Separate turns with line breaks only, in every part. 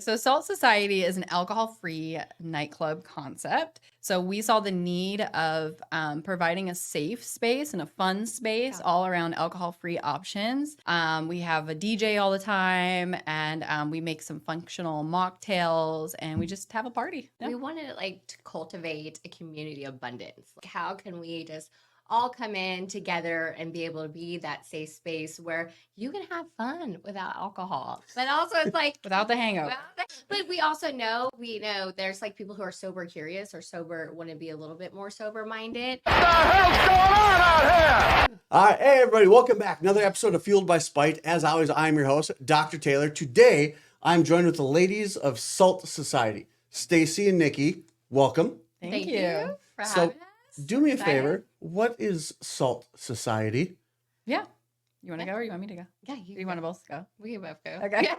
So Salt Society is an alcohol-free nightclub concept. So we saw the need of providing a safe space and a fun space all around alcohol-free options. We have a DJ all the time, and we make some functional mocktails, and we just have a party. Yeah.
We wanted to cultivate a community of abundance. Like, how can we just all come in together and be able to be that safe space where you can have fun without alcohol, but also it's like
without the hangover.
But we also know there's like people who are sober curious or sober want to be a little bit more sober minded.
What the hell's going on out here? All right, hey everybody, welcome back. Another episode of Fueled by Spite. As always, I'm your host, Dr. Taylor. Today, I'm joined with the ladies of Salt Society, Stacey and Niki. Welcome.
Thank you for
So,
having us.
do me a favor. What is Salt Society?
Yeah. You want to go or you want me to go?
Yeah,
You want to both go?
we can both go.
Okay.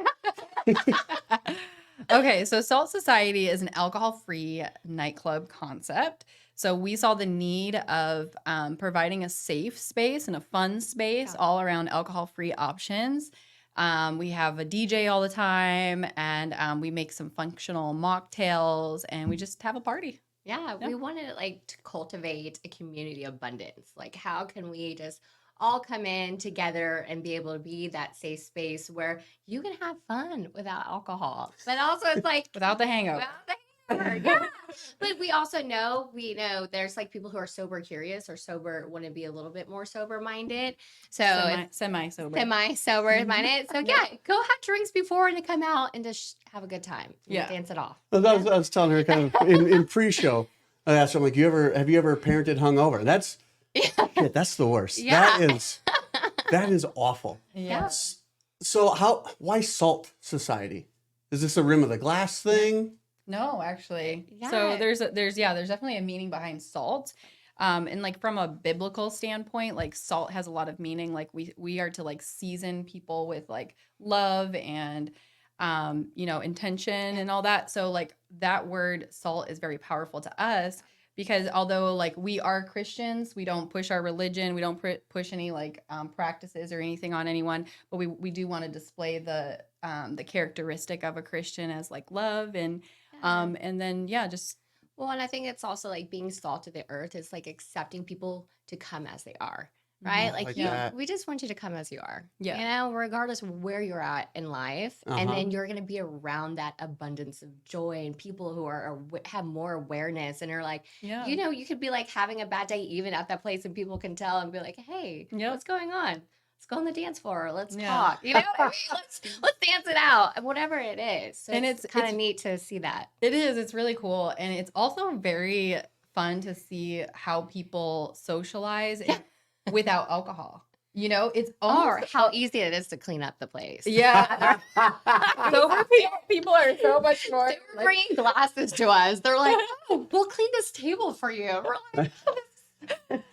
Okay, so Salt Society is an alcohol-free nightclub concept. So we saw the need of providing a safe space and a fun space all around alcohol-free options. We have a DJ all the time, and we make some functional mocktails, and we just have a party.
Yeah, we wanted to cultivate a community of abundance. Like, how can we just all come in together and be able to be that safe space where you can have fun without alcohol, but also it's like
without the hangover.
Yeah. But we also know there's like people who are sober curious or sober want to be a little bit more sober minded. So
Semi-sober.
Semi-sober minded. So yeah, go have drinks before and come out and just have a good time.
Yeah.
Dance it off.
I was telling her kind of in pre-show. I asked her, I'm like, have you ever parented hungover? That's the worst.
Yeah.
That is awful.
Yeah.
So why Salt Society? Is this a rim of the glass thing?
No, actually.
Yeah.
So there's definitely a meaning behind salt. And like from a biblical standpoint, like salt has a lot of meaning. Like we are to like season people with like love and intention and all that. So like that word salt is very powerful to us because although like we are Christians, we don't push our religion, we don't push any like practices or anything on anyone, but we do want to display the characteristic of a Christian as like love and then just
Well, and I think it's also like being salt of the earth is like accepting people to come as they are, right?
Like that.
We just want you to come as you are,
Yeah.
Regardless of where you're at in life. And then you're going to be around that abundance of joy and people who have more awareness and are like, you could be like having a bad day even at that place and people can tell and be like, hey, what's going on? Let's go on the dance floor. Let's talk. You know what I mean? Let's dance it out. Whatever it is. So
And
it's kind of neat to see that.
It is. It's really cool. And it's also very fun to see how people socialize without alcohol. It's almost
how easy it is to clean up the place.
Yeah. Sober people are so much more.
They were bringing glasses to us. They're like, oh, we'll clean this table for you. We're like,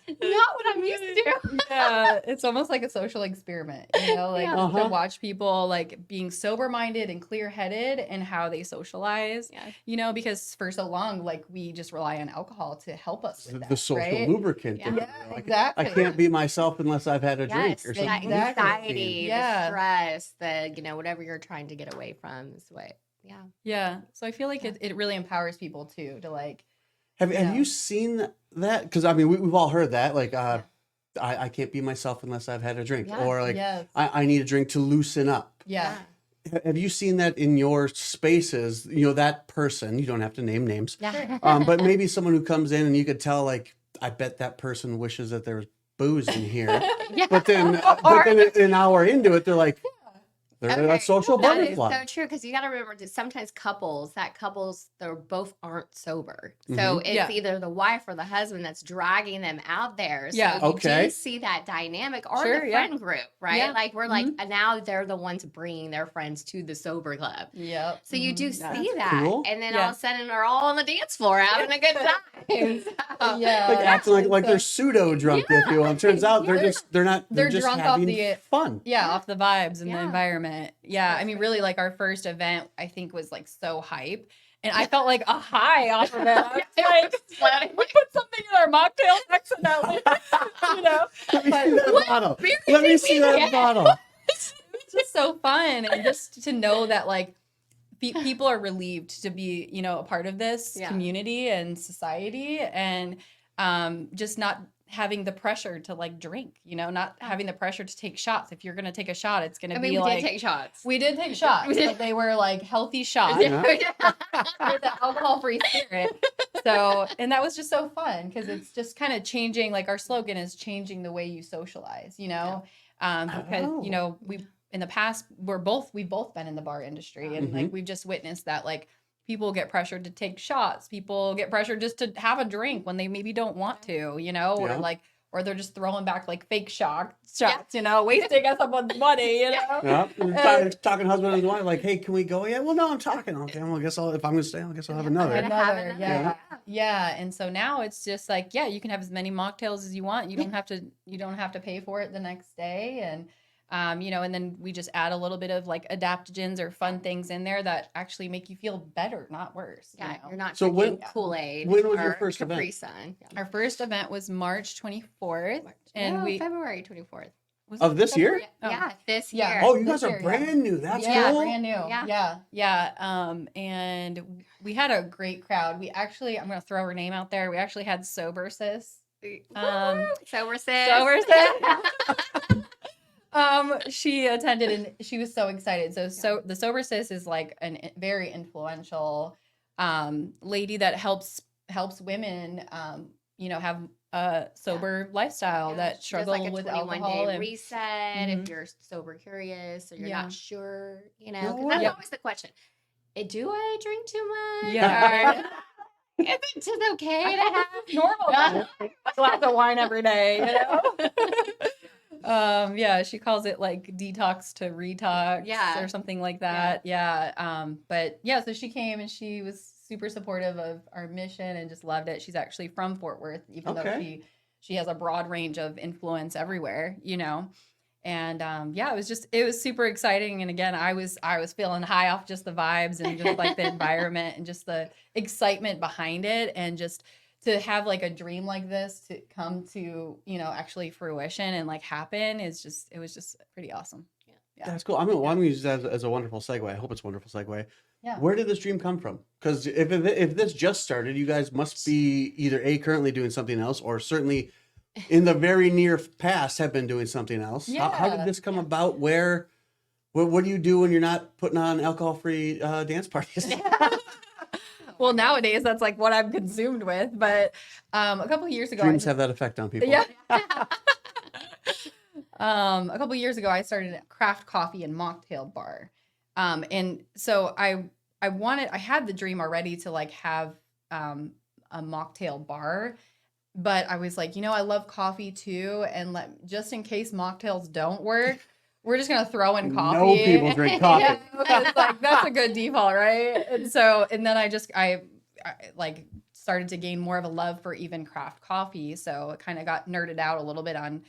not what I'm used to.
Yeah, it's almost like a social experiment, to watch people like being sober-minded and clear-headed and how they socialize, because for so long, like we just rely on alcohol to help us with that,
the social
right?
lubricant.
Yeah, exactly.
I can't be myself unless I've had a drink or something.
That anxiety, the stress, whatever you're trying to get away from is what,
Yeah, so I feel like it really empowers people too to like.
Have you seen that? Because I mean, we've all heard that. Like, I can't be myself unless I've had a drink, or like, I need a drink to loosen up.
Yeah.
Have you seen that in your spaces? That person. You don't have to name names. But maybe someone who comes in and you could tell, like, I bet that person wishes that there was booze in here.
But
then an hour into it, they're like. They're a social butterfly.
That is so true, because you got to remember that sometimes couples, they're both aren't sober. So it's either the wife or the husband that's dragging them out there. So you do see that dynamic, or the friend group, right? Yeah. Like we're like, now they're the ones bringing their friends to the sober club.
Yep.
So you do see that.
Cool.
And then all of a sudden they're all on the dance floor having a good time. So,
like acting like they're pseudo drunk, if you will. And turns out they're just
drunk
having
off the
fun.
Off the vibes and the environment. Yeah, I mean, really, like our first event, I think was like so hype, and I felt like a high off of it. I was like, we put something in our mocktail accidentally,
Let me see that bottle.
It's just so fun, and just to know that like people are relieved to be, you know, a part of this community and society, and just not having the pressure to like drink, you know, not having the pressure to take shots. If you're going to take a shot, it's going to be like,
we did take shots.
We did take shots, but they were like healthy shots with the alcohol-free spirit. So, and that was just so fun because it's just kind of changing, like our slogan is changing the way you socialize, you know, because, you know, in the past, we've both been in the bar industry, and like we've just witnessed that like people get pressured to take shots. People get pressured just to have a drink when they maybe don't want to, you know, or they're just throwing back like fake shots, you know, wasting someone's money, you know.
Yeah, talking husband and wife, like, hey, can we go? Yeah, well, no, I'm talking. Okay, well, I guess if I'm gonna stay, I guess I'll have another.
Yeah. And so now it's just like, you can have as many mocktails as you want. You don't have to pay for it the next day, and you know, and then we just add a little bit of like adaptogens or fun things in there that actually make you feel better, not worse.
Yeah,
you know?
you're not drinking Kool-Aid.
When was your first
Capri
event?
Sun. Yeah.
Our first event was March 24th, and
February 24th.
Of this year?
Yeah, this year.
Oh, you guys are brand new. That's cool.
Brand new. Yeah. And we had a great crowd. We actually, I'm going to throw her name out there. We actually had Sober Sis.
Sober Sis.
She attended and she was so excited. So the Sober Sis is like a very influential lady that helps women you know, have a sober lifestyle that struggle
like a
with
21
alcohol
day reset if you're sober curious or you're not sure, you know, because that's always the question. Do I drink too much?
Yeah.
Is it just okay to have
normal a glass of wine every day, you know? She calls it like detox to retox or something like that. But so she came and she was super supportive of our mission and just loved it. She's actually from Fort Worth, even though she has a broad range of influence everywhere, you know. And it was super exciting. And again, I was feeling high off just the vibes and just like the environment and just the excitement behind it, and just to have like a dream like this to come to, you know, actually fruition and like happen it was just pretty awesome. Yeah.
That's cool. I'm going to use that as a wonderful segue. I hope it's a wonderful segue.
Yeah.
Where did this dream come from? Because if this just started, you guys must be either currently doing something else, or certainly in the very near past have been doing something else.
Yeah.
How did this come about? What do you do when you're not putting on alcohol-free dance parties?
Well, nowadays that's like what I'm consumed with. But a couple of years ago,
dreams have that effect on people.
Yeah. A couple of years ago, I started a craft coffee and mocktail bar, and so I had the dream already to like have a mocktail bar, but I was like, you know, I love coffee too, and just in case mocktails don't work, we're just gonna throw in coffee.
No people drink coffee.
It's like that's a good default, right? And then I like started to gain more of a love for even craft coffee, so it kind of got nerded out a little bit on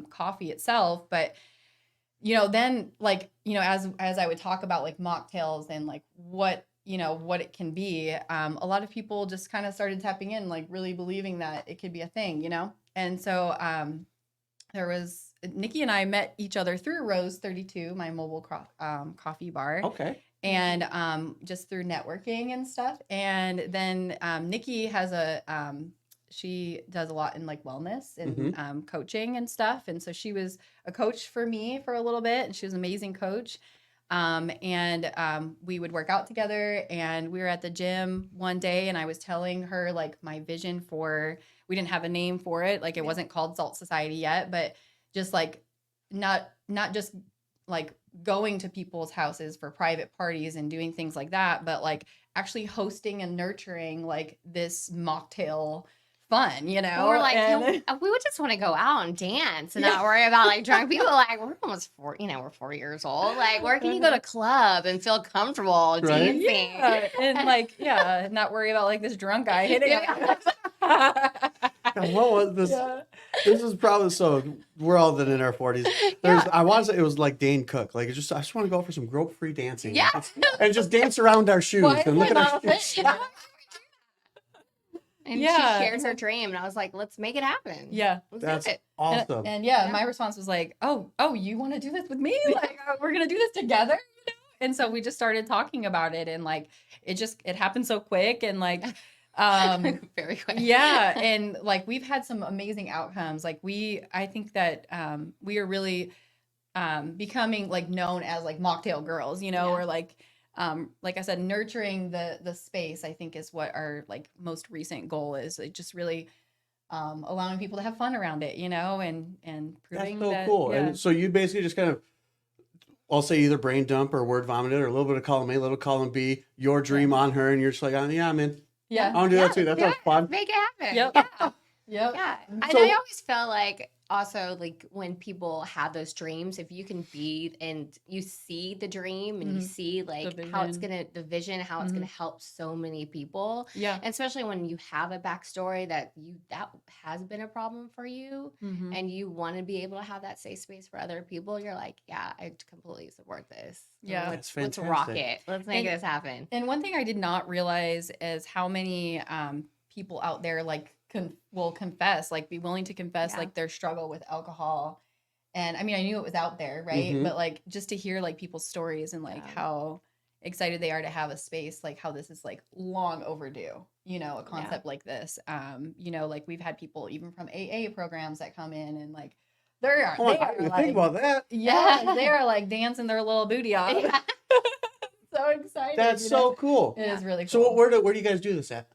coffee itself. But you know, then like, you know, as I would talk about like mocktails and like what it can be, a lot of people just kind of started tapping in, like really believing that it could be a thing, you know. And so there was Niki and I met each other through Rose 32, my mobile coffee bar.
Okay.
And just through networking and stuff. And then Niki has she does a lot in like wellness and coaching and stuff. And so she was a coach for me for a little bit, and she was an amazing coach. And we would work out together, and we were at the gym one day, and I was telling her like my vision we didn't have a name for it. Like it wasn't called Salt Society yet, but just like not just like going to people's houses for private parties and doing things like that, but like actually hosting and nurturing like this mocktail fun, you know.
We're like, we would just want to go out and dance and not worry about like drunk people. Like we're almost 4, you know, we're 4 years old. Like where can you go to a club and feel comfortable dancing?
Yeah. And like, not worry about like this drunk guy hitting
What was this? Yeah. This is probably we're all then in our 40s. I want to say it was like Dane Cook. Like I just want to go for some grope-free dancing.
Yeah.
And just dance around our shoes and look at our shoes.
And she shares her dream, and I was like, let's make it happen.
Yeah.
Let's do it.
Awesome.
And my response was like, oh, you want to do this with me? Like, we're going to do this together, you know? And so we just started talking about it, and like it happened so quick, and like
very quick.
yeah, and like we've had some amazing outcomes. Like I think that we are really becoming like known as like mocktail girls, or like I said, nurturing the space, I think, is what our like most recent goal is. Like just really allowing people to have fun around it, and proving
That's so
that,
cool.
yeah.
And so you basically just kind of, I'll say, either brain dump or word vomit it, or a little bit of column A, a little column B, your dream on her, and you're just like, oh, yeah, I'm in.
Yeah.
I want to do that too. That sounds fun.
Make it happen.
Yep.
Yeah.
Yep.
Yeah. And
So-
I always felt like also like when people have those dreams, if you can be and you see the dream and you see like how it's the vision, how it's gonna help so many people.
Yeah.
And especially when you have a backstory that has been a problem for you and you want to be able to have that safe space for other people, you're like, yeah, I completely support this.
Yeah.
That's
Let's
fantastic.
rock it. Let's make this happen.
And one thing I did not realize is how many people out there like will confess, like be willing to confess like their struggle with alcohol. And I mean, I knew it was out there, right? But like just to hear like people's stories and like how excited they are to have a space, like how this is like long overdue, a concept like this. Like we've had people even from AA programs that come in and like they are
like, think about that.
Yeah, they are like dancing their little booty off.
Yeah.
So excited.
That's so cool.
It is really cool.
So where do you guys do this at?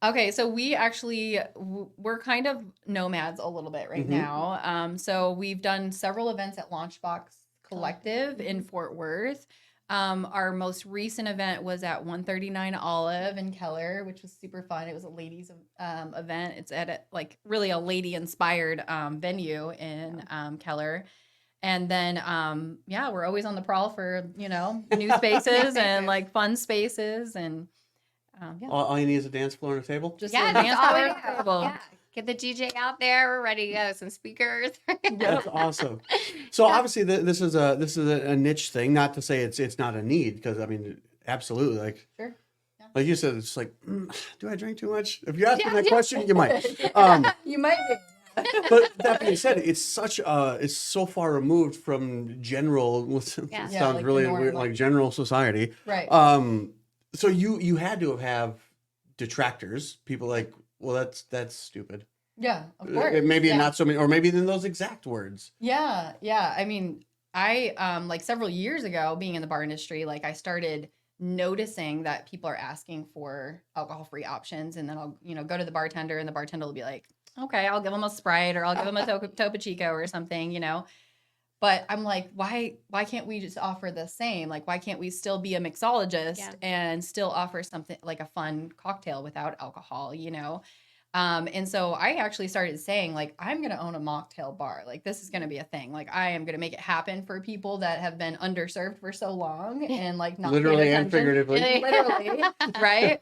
Okay, so we actually we're kind of nomads a little bit right now. So we've done several events at Launchbox Collective in Fort Worth. Our most recent event was at 139 Olive in Keller, which was super fun. It was a ladies event. It's at really a lady inspired venue in Keller. And then we're always on the prowl for new spaces and like fun spaces, and
All you need is a dance floor and a table.
just
Yeah,
a
that's
dance
all
floor
we
and a
do.
table.
Yeah. Get the DJ out there. We're ready to go. Some speakers.
That's awesome. So obviously this is a niche thing. Not to say it's not a need, because I mean absolutely, like
Sure.
like you said, it's like, do I drink too much? If you're asking that
Yeah.
question, you might.
You might be.
But that being said, it's so far removed from general.
Yeah.
Sounds
Yeah, like
really
the norm,
weird, like general society.
Right.
So you had to have detractors. People like, well, that's stupid.
Yeah, of course.
Maybe
yeah.
not so many, or maybe in those exact words.
Yeah, yeah. I mean, I like several years ago, being in the bar industry, like I started noticing that people are asking for alcohol-free options, and then I'll go to the bartender, and the bartender will be like, okay, I'll give them a Sprite, or I'll give them a Topo Chico or something, But I'm like, why can't we just offer the same? Like, why can't we still be a mixologist and still offer something like a fun cocktail without alcohol, And so I actually started saying, like, I'm going to own a mocktail bar. Like, this is going to be a thing. Like, I am going to make it happen for people that have been underserved for so long and like not
Literally and
paying attention.
figuratively.
Literally, right?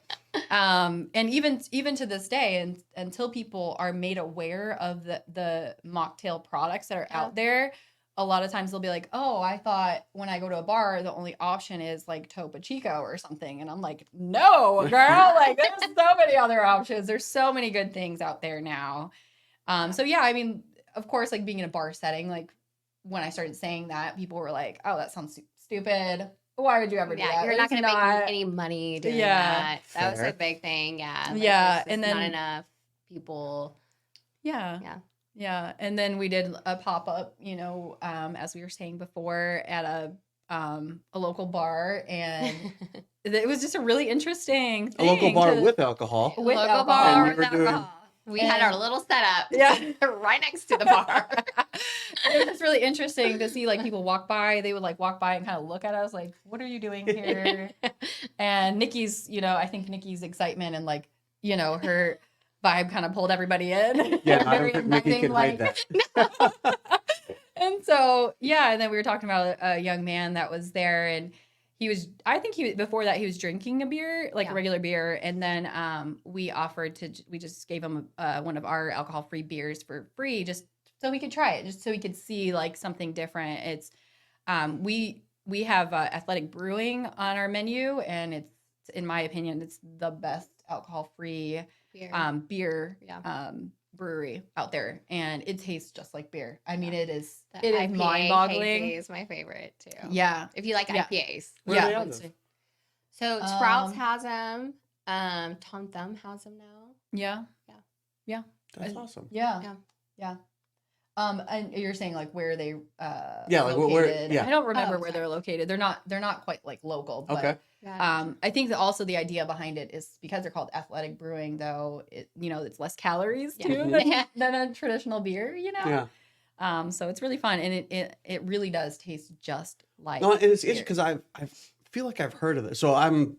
And even to this day, and until people are made aware of the mocktail products that are out there, a lot of times they'll be like, oh, I thought when I go to a bar, the only option is like Topo Chico or something. And I'm like, no, girl, like there's so many other options. There's so many good things out there now. So yeah, I mean, of course, like being in a bar setting, like when I started saying that, people were like, oh, that sounds stupid. Why would you ever do that?
You're not going to make any money doing that. That was
Fair.
a big thing. Yeah.
Yeah,
and
and
then
then
not enough people.
Yeah.
Yeah.
Yeah. And then we did a pop-up, as we were saying before, at a local bar, and it was just a really interesting thing.
A local bar with alcohol.
With
Local
alcohol.
bar
And you
with
were doing-
alcohol. We had our little setup.
Yeah.
right next to the bar.
It was just really interesting to see like people walk by. They would like walk by and kind of look at us like, what are you doing here? And Nikki's, I think Nikki's excitement and like, her vibe kind of pulled everybody in.
Yeah, I
Very
don't think Nikki
inviting,
can hide
like-
that.
And so, yeah, and then we were talking about a young man that was there, and before that he was drinking a beer, like a regular beer, and then we just gave him one of our alcohol-free beers for free, just so he could try it, just so he could see like something different. It's we have athletic brewing on our menu, and it's, in my opinion, it's the best alcohol-free beer brewery out there, and it tastes just like beer. I mean, it is
IPA
mind-boggling.
hazy is my favorite too.
Yeah.
If you like IPAs.
Where are they out of?
So Sprouts has them. Tom Thumb has them now.
Yeah.
That's awesome.
Yeah. And you're saying like where they
Yeah, like
located.
where yeah.
I don't remember where they're located. They're not quite like local, but
Okay.
I think that also the idea behind it is because they're called athletic brewing, though it's less calories too than a traditional beer,
Yeah.
So it's really fun, and it really does taste just like
No, and it's
beer.
interesting because I feel like I've heard of it. So I'm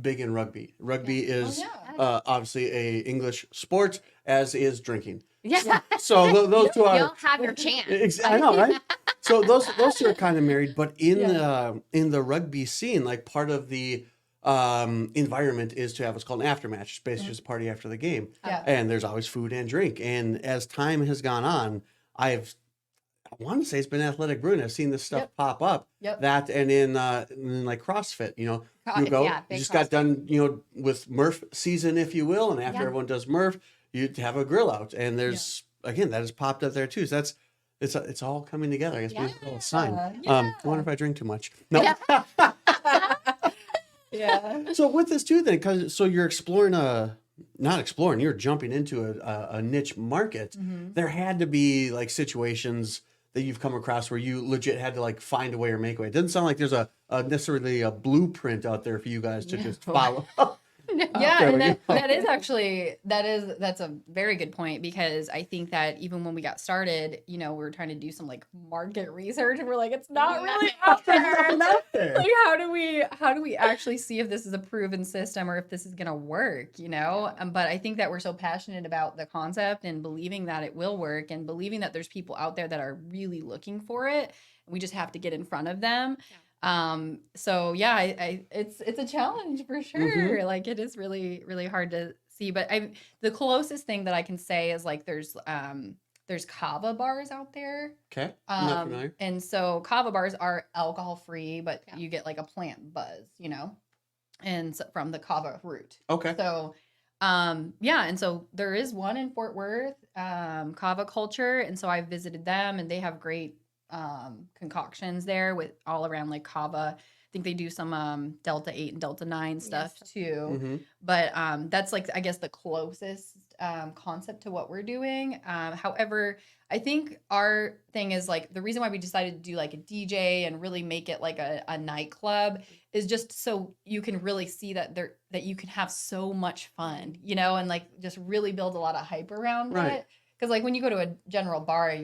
big in rugby. Rugby is obviously a English sport, as is drinking.
Yeah.
So those two are.
You'll have your chance.
I know, right? So those two are kind of married, but in the rugby scene, like part of the environment is to have what's called an aftermatch. It's basically just a party after the game, and there's always food and drink. And as time has gone on, I want to say it's been athletic brewing. I've seen this stuff pop up. That and in like CrossFit, you go, you just got done, with Murph season, if you will, and after everyone does Murph, you have a grill out, and there's again that has popped up there too. So it's all coming together. I guess maybe it's a little sign. I wonder if I drink too much. No.
Yeah.
So with this too, then, because you're exploring you're jumping into a niche market.
Mm-hmm.
There had to be like situations that you've come across where you legit had to like find a way or make a way. It doesn't sound like there's a necessarily a blueprint out there for you guys to just follow.
Yeah, and that is actually that's a very good point, because I think that even when we got started, we were trying to do some like market research, and we're like, it's not really out there. Like, how do we actually see if this is a proven system or if this is gonna work? But I think that we're so passionate about the concept and believing that it will work, and believing that there's people out there that are really looking for it. We just have to get in front of them. So yeah, it's a challenge for sure.
Mm-hmm.
Like, it is really, really hard to see, but the closest thing that I can say is like, there's kava bars out there.
Okay. I'm not familiar.
And so kava bars are alcohol free, but you get like a plant buzz, and so, from the kava root.
Okay.
So, and so there is one in Fort Worth, Kava Culture. And so I visited them, and they have great concoctions there with all around like kava. I think they do some Delta 8 and Delta 9 stuff too.
Mm-hmm.
But that's like, I guess, the closest concept to what we're doing. However, I think our thing is like, the reason why we decided to do like a DJ and really make it like a nightclub is just so you can really see that you can have so much fun, and like just really build a lot of hype around it. Because like when you go to a general bar,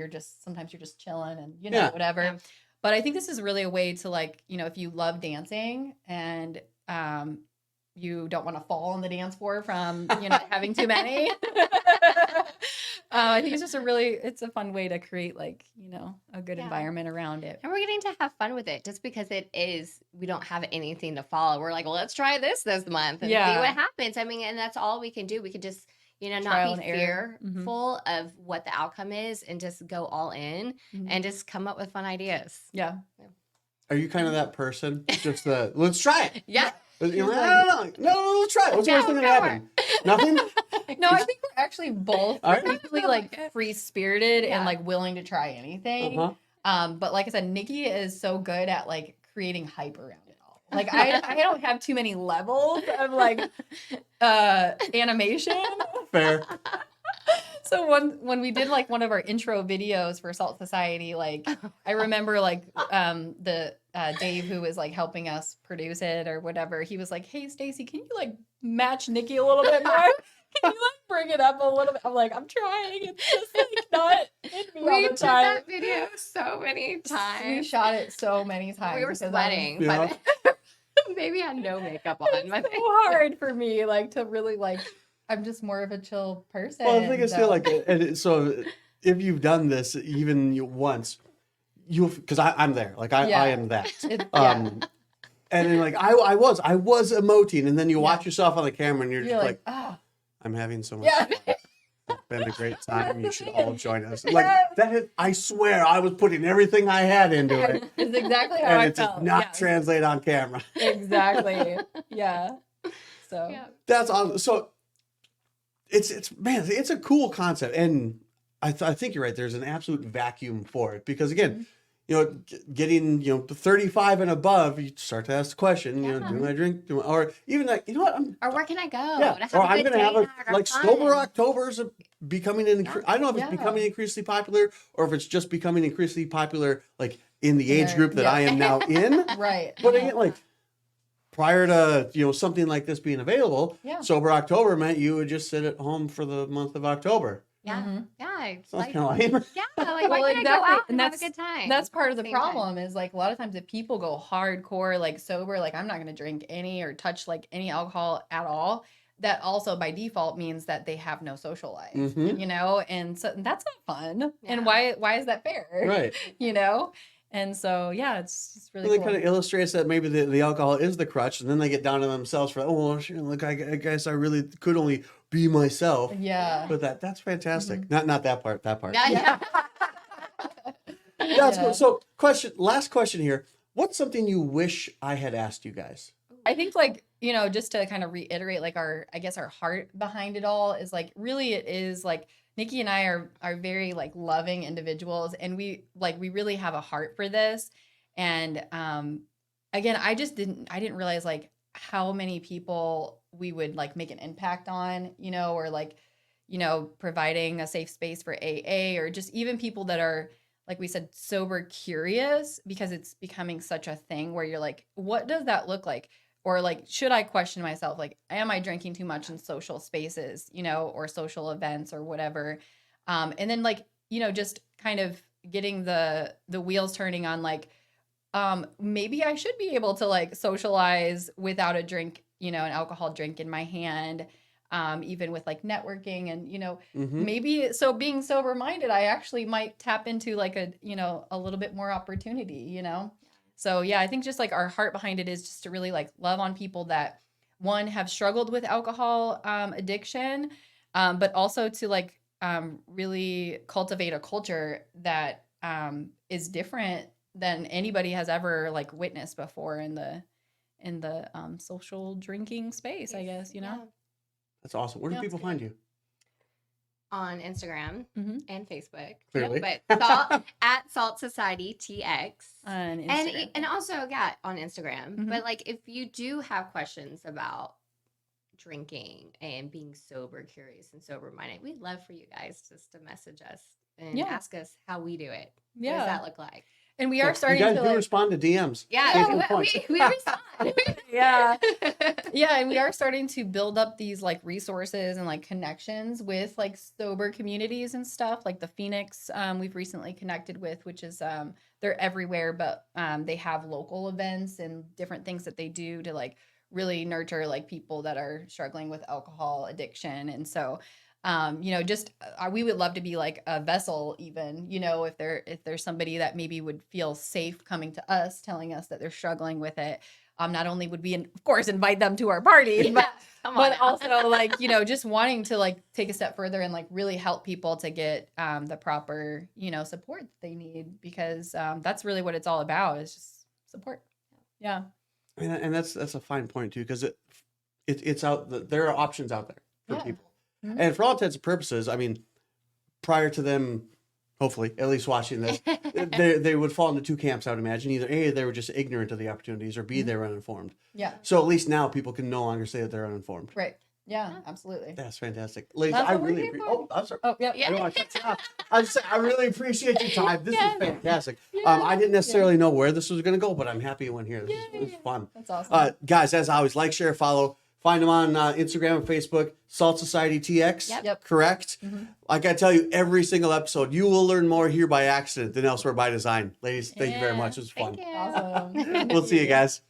sometimes you're just chilling and whatever. Yeah. But I think this is really a way to like, if you love dancing and you don't want to fall on the dance floor from having too many. I think it's just it's a fun way to create like, a good environment around it.
And we're getting to have fun with it just because we don't have anything to follow. We're like, well, let's try this month and see what happens. I mean, and that's all we can do. We could just not be fearful of what the outcome is, and just go all in and just come up with fun ideas.
Yeah.
Are you kind of that person? Just let's try it.
Yeah.
You're like, no, let's try it. What's the worst thing that happen? Nothing?
No, I think we're actually both equally like free spirited and like willing to try anything. But like I said, Niki is so good at like creating hype around it all. Like I don't have too many levels of like animation.
Fair.
So when we did like one of our intro videos for Salt Society, like I remember like the Dave, who was like helping us produce it or whatever, he was like, "Hey Stacey, can you like match Niki a little bit more? Can you like bring it up a little bit?" I'm like, "I'm trying. It's just like not in me all the time."
We did that video so many times.
We shot it so many times.
We were sweating, but maybe I had no makeup on.
It's so hard for me, like, to really like. I'm just more of a chill person.
Well, I think it's still like, so if you've done this even once, because I'm there, like I am that. And then like I was emoting, and then you watch yourself on the camera, and you're just like, oh, I'm having so much fun. It's been a great time. You should all join us. Like that. I swear, I was putting everything I had into it.
It's exactly how I felt.
And it did not translate on camera.
Exactly. Yeah. So
that's awesome. So man, it's a cool concept, and I think you're right. There's an absolute vacuum for it because again, you know, getting 35 and above, you start to ask the question, do I drink, or even like, you know what,
or where can I go?
Yeah, or I'm going to have like Sober October's becoming I don't know if it's becoming increasingly popular or if it's just becoming increasingly popular, like in the age group that I am now in.
Right.
But again, like prior to, something like this being available, Sober October meant you would just sit at home for the month of October.
Yeah. Yeah.
Sounds kind of lame.
Yeah. Like, why can't I go out and have a good time?
That's part of the problem is like a lot of times if people go hardcore, like sober, like I'm not going to drink any or touch like any alcohol at all. That also by default means that they have no social life, and so that's not fun. Yeah. And why is that fair?
Right.
And so, it's really
cool.
It
kind of illustrates that maybe the alcohol is the crutch, and then they get down to themselves for, look, I guess I really could only be myself.
Yeah.
But that's fantastic. Not that part. That part.
Yeah.
That's cool. So, last question here. What's something you wish I had asked you guys?
I think just to kind of reiterate, like our heart behind it all is like, really it is like, Niki and I are very like loving individuals, and we really have a heart for this. And again, I didn't realize like how many people we would like make an impact on, or like, providing a safe space for AA, or just even people that are, like we said, sober curious, because it's becoming such a thing where you're like, what does that look like? Or like, should I question myself? Like, am I drinking too much in social spaces, or social events or whatever? And then like, just kind of getting the wheels turning on like, maybe I should be able to like socialize without a drink, an alcohol drink in my hand, even with like networking and, maybe so being sober minded, I actually might tap into like a little bit more opportunity, So I think just like our heart behind it is just to really like love on people that one have struggled with alcohol addiction, but also to like really cultivate a culture that is different than anybody has ever like witnessed before in the social drinking space, I guess,
That's awesome. Where do people find you?
On Instagram and Facebook.
Clearly.
But at Salt Society TX.
On Instagram.
And also, on Instagram. But like, if you do have questions about drinking and being sober curious and sober minded, we'd love for you guys just to message us and ask us how we do it. What does that look like?
And we are starting
to like, respond to DMs.
Yeah, we respond.
Yeah, and we are starting to build up these like resources and like connections with like sober communities and stuff. Like the Phoenix, we've recently connected with, which is they're everywhere, but they have local events and different things that they do to like really nurture like people that are struggling with alcohol addiction. And so we would love to be like a vessel, even, if there's somebody that maybe would feel safe coming to us, telling us that they're struggling with it. Not only would we, of course, invite them to our party, but also like, just wanting to like take a step further and like really help people to get the proper, support that they need, because that's really what it's all about, is just support. Yeah.
And that's a fine point too, because it's out. There are options out there for people. Mm-hmm. And for all intents and purposes, I mean, prior to them, hopefully, at least watching this, they would fall into two camps, I would imagine. Either A, they were just ignorant of the opportunities, or B, they were uninformed.
Yeah.
So at least now people can no longer say that they're uninformed.
Right. Yeah, absolutely.
That's fantastic. Ladies, I really appreciate it. Oh, I'm sorry.
Oh, yeah.
I don't want to cut you off. I really appreciate your time. This is fantastic. I didn't necessarily know where this was going to go, but I'm happy it went here. This was fun.
That's awesome.
Guys, as always, like, share, follow. Find them on Instagram and Facebook, Salt Society TX,
Yep.
Correct? Mm-hmm. Like I tell you, every single episode, you will learn more here by accident than elsewhere by design. Ladies, thank you very much. It was fun.
Awesome.
We'll see you guys.